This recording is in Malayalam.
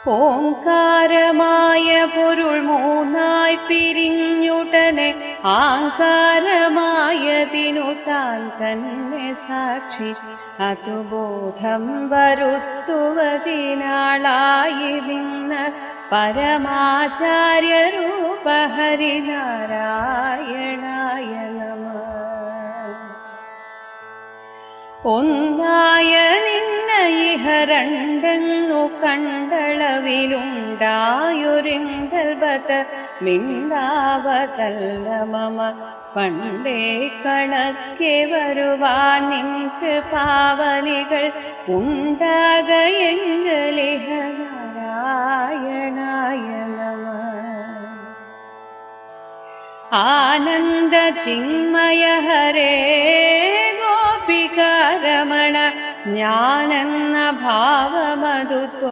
ഓംകാരമായ പൊരുൾ മൂന്നായി പിരിഞ്ഞുടനെ ആകാരമായതിനു താൻ തന്നെ സാക്ഷി അതുബോധം വരുത്തുവതിനാളായി നിന്ന് പരമാചാര്യരൂപ ഹരിനാരായണായ നമഃ. ഒന്നായ നിന്ന ഇഹ രണ്ടെന്നു കണ്ടളവിലുണ്ടായൊരിങ്കൽബത്ത് മിണ്ടാവതല്ല മമ പണ്ടേ കണക്കെ വരുവാൻ നിൻ കൃപാവനികൾ ഉണ്ടാകയെങ്കലിഹ നാരായണായ നമഃ. ആനന്ദ ചിന്മയ ഹരേ ഗോപികാരമണ ജ്ഞാനെന്ന ഭാവമതു